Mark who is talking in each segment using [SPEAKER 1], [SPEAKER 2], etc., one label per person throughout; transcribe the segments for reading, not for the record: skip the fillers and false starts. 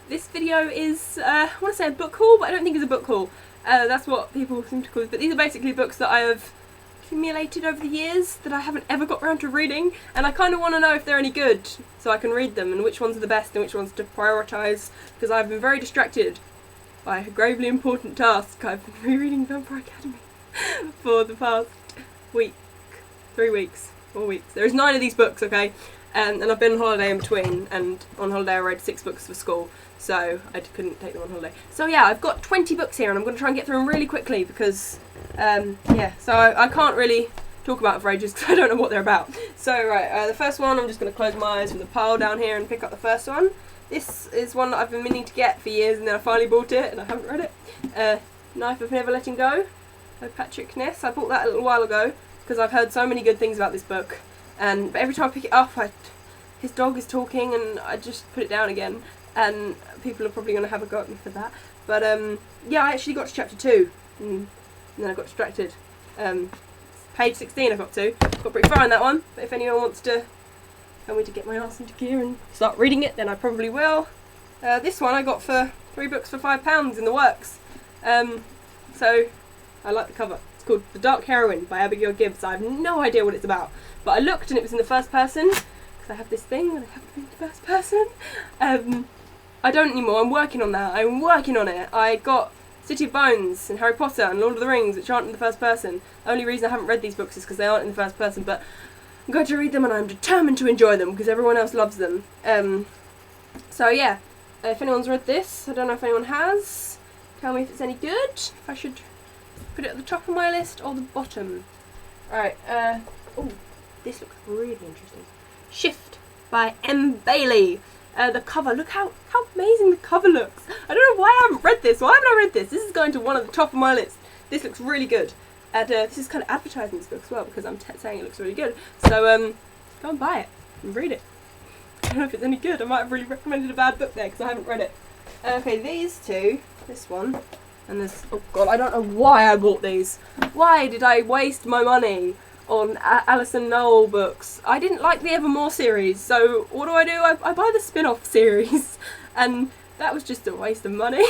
[SPEAKER 1] this video is, I want to say a book haul, but I don't think it's a book haul. That's what people seem to call it. But these are basically books that I have accumulated over the years that I haven't ever got around to reading, and I kind of want to know if they're any good, so I can read them, and which ones are the best and which ones to prioritise, because I've been very distracted by a gravely important task. I've been rereading Vampire Academy for the past week, 3 weeks, 4 weeks. There's 9 of these books, okay? And I've been on holiday in between, and on holiday I read 6 books for school, so I couldn't take them on holiday. So yeah, I've got 20 books here, and I'm going to try and get through them really quickly, because, so I can't really talk about it for ages, because I don't know what they're about. So right, the first one, I'm just going to close my eyes from the pile down here and pick up the first one. This is one that I've been meaning to get for years, and then I finally bought it, and I haven't read it. Knife of Never Letting Go by Patrick Ness. I bought that a little while ago, because I've heard so many good things about this book. But every time I pick it up, his dog is talking, and I just put it down again. And people are probably going to have a go at me for that. But yeah, I actually got to chapter 2, and then I got distracted. Page 16 I got to. Got pretty far in that one. But if anyone wants to tell me to get my arse into gear and start reading it, then I probably will. This one I got for 3 books for £5 in the works. So I like the cover. It's called The Dark Heroine by Abigail Gibbs. I have no idea what it's about. But I looked and it was in the first person, because I have this thing and I have to be in the first person. I don't anymore, I'm working on that. I'm working on it. I got City of Bones and Harry Potter and Lord of the Rings, which aren't in the first person. The only reason I haven't read these books is because they aren't in the first person, but I'm going to read them and I'm determined to enjoy them because everyone else loves them. So yeah, if anyone's read this, I don't know if anyone has, tell me if it's any good, if I should put it at the top of my list or the bottom. Alright, oh, this looks really interesting. Shift by M. Bailey. The cover, look how amazing the cover looks. I don't know why I haven't read this. Why haven't I read this? This is going to one at the top of my list. This looks really good. And this is kind of advertising this book as well, because I'm saying it looks really good. So go and buy it and read it. I don't know if it's any good. I might have really recommended a bad book there because I haven't read it. Okay, these two, this one, and this, oh god, I don't know why I bought these. Why did I waste my money on Alison Noel books? I didn't like the Evermore series, so what do? I buy the spin-off series, and that was just a waste of money.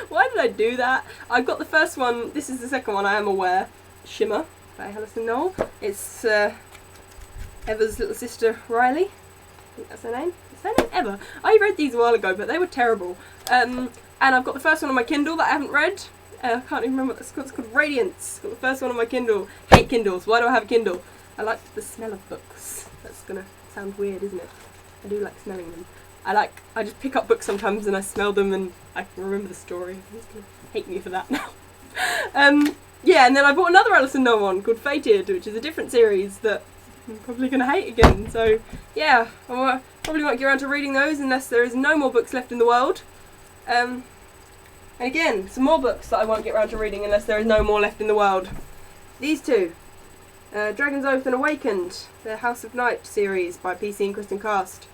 [SPEAKER 1] Why did I do that? I got the first one, this is the second one, I am aware, Shimmer by Alison Noel. It's Eva's little sister Riley, I think that's her name. Is her name Eva? I read these a while ago, but they were terrible. And I've got the first one on my Kindle that I haven't read. I can't even remember what it's called. It's called Radiance. Got the first one on my Kindle. Hate Kindles. Why do I have a Kindle? I like the smell of books. That's gonna sound weird, isn't it? I do like smelling them. I just pick up books sometimes and I smell them and I can remember the story. He's gonna hate me for that now. Yeah, and then I bought another Alison Noel one called Fated, which is a different series that I'm probably gonna hate again. So yeah, I probably won't get around to reading those unless there is no more books left in the world. And again, some more books that I won't get around to reading unless there is no more left in the world. These two. Dragon's Oath and Awakened, the House of Night series by PC and Kristen Cast.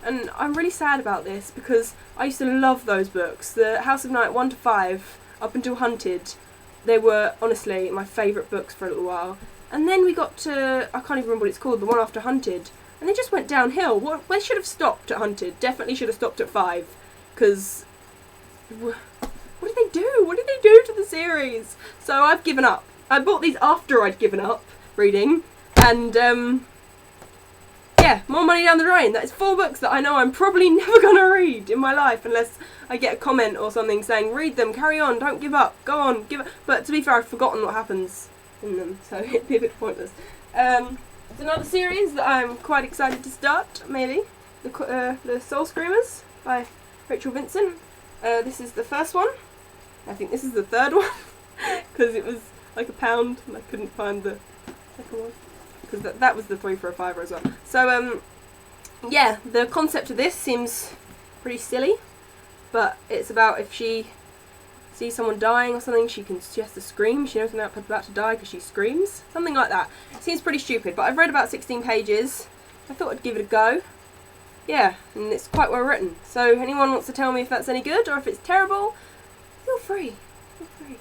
[SPEAKER 1] And I'm really sad about this because I used to love those books. The House of Night 1 to 5, up until Hunted, they were honestly my favourite books for a little while. And then we got to, I can't even remember what it's called, the one after Hunted, and they just went downhill. They should have stopped at Hunted, definitely should have stopped at 5, because what did they do? What did they do to the series? So I've given up. I bought these after I'd given up reading, and yeah, more money down the drain. That is 4 books that I know I'm probably never going to read in my life unless I get a comment or something saying, read them, carry on, don't give up, go on, give up. But to be fair, I've forgotten what happens in them, so it'd be a bit pointless. It's another series that I'm quite excited to start, maybe. The Soul Screamers by Rachel Vincent. This is the first one. I think this is the third one, because it was like £1 and I couldn't find the second one. Because that was the 3 for a $5 as well. So, yeah, the concept of this seems pretty silly, but it's about if she sees someone dying or something, she has to scream. She knows they're about to die because she screams. Something like that. It seems pretty stupid, but I've read about 16 pages. I thought I'd give it a go. Yeah, and it's quite well written. So, anyone wants to tell me if that's any good or if it's terrible, feel free. Feel free.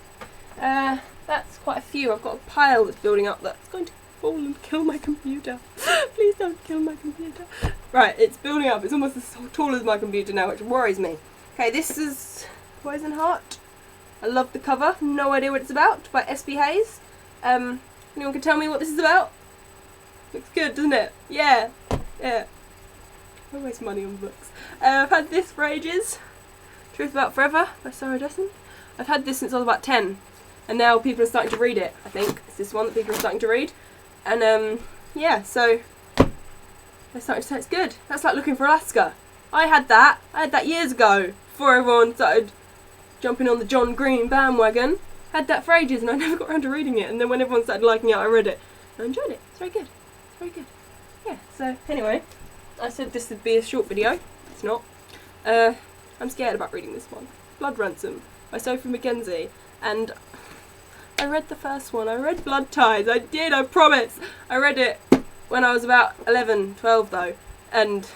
[SPEAKER 1] That's quite a few. I've got a pile that's building up that's going to fall and kill my computer. Please don't kill my computer. Right, it's building up. It's almost as tall as my computer now, which worries me. Okay, this is Poison Heart. I love the cover. No idea what it's about. By S.B. Hayes. Anyone can tell me what this is about? Looks good, doesn't it? Yeah. Yeah. I waste money on books. I've had this for ages. Truth About Forever by Sarah Dessen. I've had this since I was about 10. And now people are starting to read it, I think. It's this one that people are starting to read. And, yeah, so they're starting to say it's good. That's like Looking for Alaska. I had that years ago, before everyone started jumping on the John Green bandwagon. Had that for ages and I never got around to reading it. And then when everyone started liking it, I read it. I enjoyed it. It's very good. It's very good. Yeah, so anyway, I said this would be a short video. It's not. I'm scared about reading this one. Blood Ransom by Sophie Mackenzie. And I read the first one. I read Blood Ties. I did, I promise. I read it when I was about 11, 12 though. And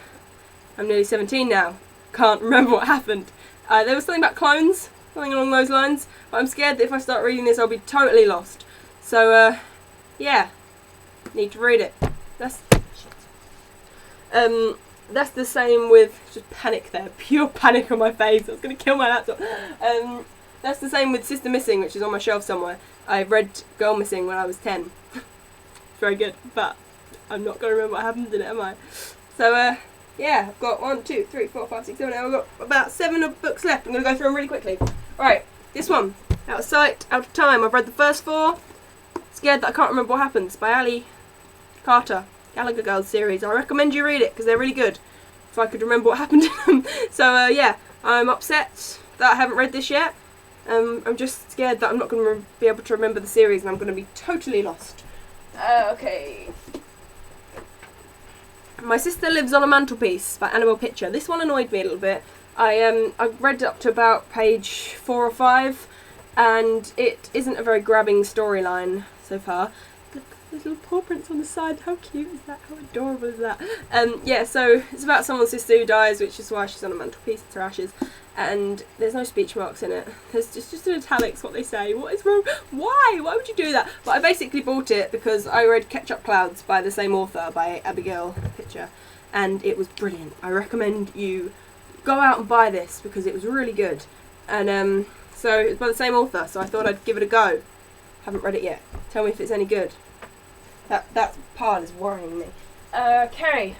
[SPEAKER 1] I'm nearly 17 now. Can't remember what happened. There was something about clones, something along those lines. But I'm scared that if I start reading this, I'll be totally lost. So, yeah. Need to read it. That's the same with, just panic there, pure panic on my face. I was going to kill my laptop. That's the same with Sister Missing, which is on my shelf somewhere. I read Girl Missing when I was 10. Very good, but I'm not going to remember what happened in it, am I? So, yeah, I've got 1, 2, 3, 4, 5, 6, 7, 8. I've got about 7 books left. I'm going to go through them really quickly. Right, this one, Out of Sight, Out of Time. I've read the first 4. Scared that I can't remember what happens, by Ali Carter. Gallagher Girls series. I recommend you read it because they're really good. If I could remember what happened to them. So yeah, I'm upset that I haven't read this yet. I'm just scared that I'm not going to be able to remember the series and I'm going to be totally lost. Okay. My Sister Lives on a Mantelpiece by Annabelle Pitcher. This one annoyed me a little bit. I read up to about page 4 or 5 and it isn't a very grabbing storyline so far. There's little paw prints on the side. How cute is that? How adorable is that? Yeah, so it's about someone's sister who dies, which is why she's on a mantelpiece. It's her ashes. And there's no speech marks in it. There's just in italics what they say. What is wrong? Why? Why would you do that? But I basically bought it because I read Ketchup Clouds by the same author, by Abigail Pitcher. And it was brilliant. I recommend you go out and buy this because it was really good. And so it's by the same author, so I thought I'd give it a go. Haven't read it yet. Tell me if it's any good. That part is worrying me. Carrie.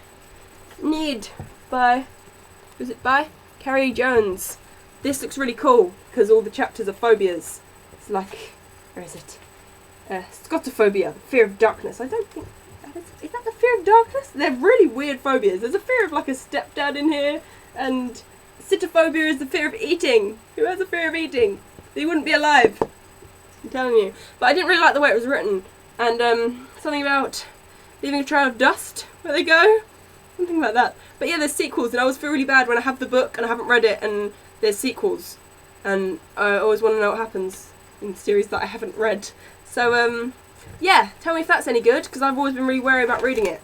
[SPEAKER 1] Need by... Who's it by? Carrie Jones. This looks really cool because all the chapters are phobias. It's like... Where is it? Scotophobia. Fear of darkness. I don't think... Is that the fear of darkness? They're really weird phobias. There's a fear of like a stepdad in here. And cytophobia is the fear of eating. Who has a fear of eating? They wouldn't be alive. I'm telling you. But I didn't really like the way it was written. And something about leaving a trail of dust where they go. Something like that. But yeah, there's sequels and I always feel really bad when I have the book and I haven't read it and there's sequels. And I always want to know what happens in series that I haven't read. So yeah, tell me if that's any good because I've always been really wary about reading it.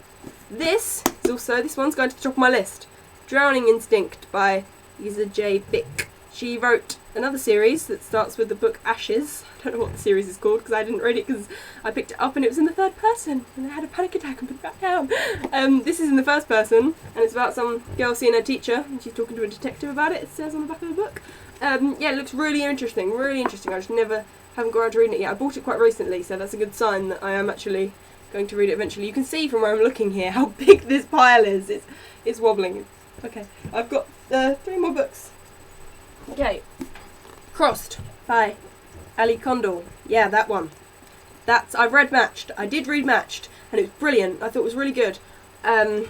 [SPEAKER 1] This one's going to the top of my list. Drowning Instinct by Lisa J. Bick. She wrote another series that starts with the book Ashes. I don't know what the series is called because I didn't read it because I picked it up and it was in the third person and I had a panic attack and put it back down. This is in the first person and it's about some girl seeing her teacher and she's talking to a detective about it. It says on the back of the book. Yeah, it looks really interesting, really interesting. I just haven't got around to reading it yet. I bought it quite recently, so that's a good sign that I am actually going to read it eventually. You can see from where I'm looking here how big this pile is. It's wobbling. Okay, I've got 3 more books. Okay, Crossed by Ali Condor. Yeah, that one. I've read Matched. I did read Matched, and it was brilliant. I thought it was really good. Then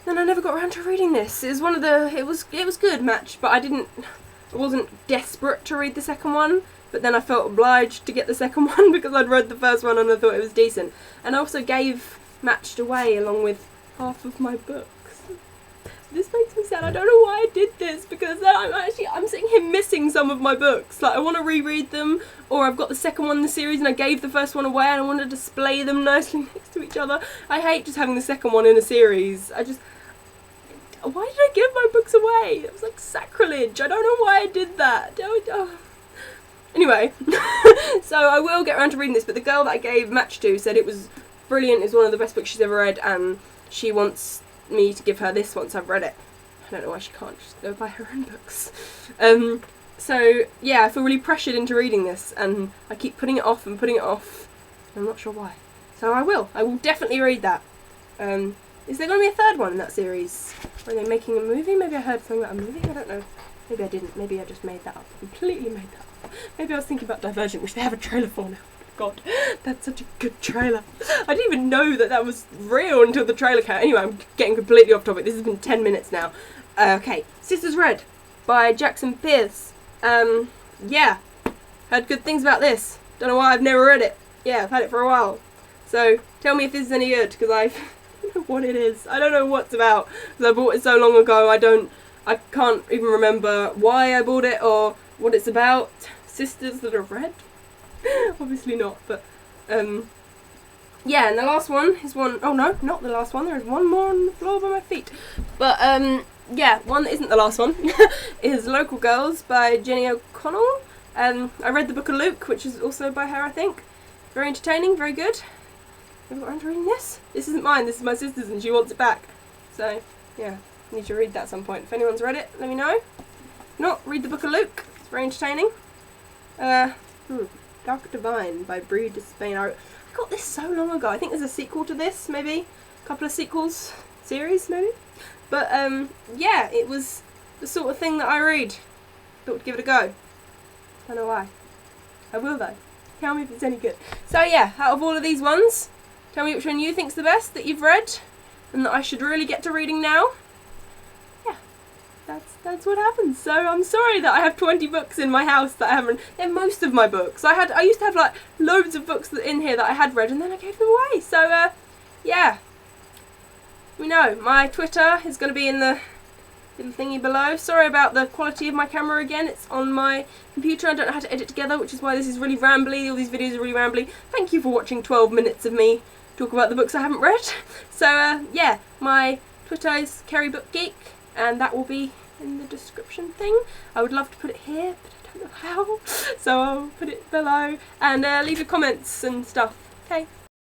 [SPEAKER 1] I never got around to reading this. It was one of the. It was good, Matched, but I wasn't desperate to read the second one. But then I felt obliged to get the second one because I'd read the first one and I thought it was decent. And I also gave Matched away along with half of my books. This makes me sad. I don't know why I did this because I'm sitting here missing some of my books. Like I want to reread them, or I've got the second one in the series and I gave the first one away and I want to display them nicely next to each other. I hate just having the second one in a series. Why did I give my books away? It was like sacrilege. I don't know why I did that. Anyway, so I will get around to reading this, but the girl that I gave Match to said it was brilliant. It's one of the best books she's ever read and she wants me to give her this once I've read it. don't know why she can't just go buy her own books. So yeah, I feel really pressured into reading this, and I keep putting it off and putting it off. I'm not sure why. So I will definitely read that. Is there going to be a third one in that series? Are they making a movie? Maybe I heard something about a movie, I don't know. Maybe I didn't, maybe I just made that up. Completely made that up. Maybe I was thinking about Divergent, which they have a trailer for now. God, that's such a good trailer. I didn't even know that was real until the trailer came. Anyway, I'm getting completely off topic. This has been 10 minutes now. Okay, Sisters Red by Jackson Pierce. Yeah, heard good things about this. Don't know why I've never read it. Yeah, I've had it for a while. So, tell me if this is any good, because I don't know what it is. I don't know what it's about, because I bought it so long ago, I can't even remember why I bought it, or what it's about. Sisters that are red? Obviously not, but, yeah, and the last one is one, oh no, not the last one, there is one more on the floor by my feet. But, yeah, one that isn't the last one is Local Girls by Jenny O'Connell. I read the book of Luke, which is also by her, I think. Very entertaining, very good. Have you got around to reading this? This isn't mine, this is my sister's, and she wants it back. So, yeah, I need to read that at some point. If anyone's read it, let me know. If not, read the book of Luke. It's very entertaining. Dark Divine by Brie Despain. I got this so long ago. I think there's a sequel to this, maybe. A couple of sequels. Series, maybe. But, yeah, it was the sort of thing that I read. Thought to give it a go. Don't know why. I will, though. Tell me if it's any good. So, yeah, out of all of these ones, tell me which one you think's the best that you've read, and that I should really get to reading now. Yeah, that's what happens. So I'm sorry that I have 20 books in my house that I haven't. They're most of my books. I used to have like loads of books in here that I had read, and then I gave them away. So yeah. We know my Twitter is going to be in the little thingy below. Sorry about the quality of my camera again. It's on my computer. I don't know how to edit together, which is why this is really rambly. All these videos are really rambly. Thank you for watching 12 minutes of me talk about the books I haven't read. So yeah, my Twitter is Kerry Book Geek, and that will be in the description thing. I would love to put it here, but I don't know how. So I'll put it below, and leave your comments and stuff. Okay.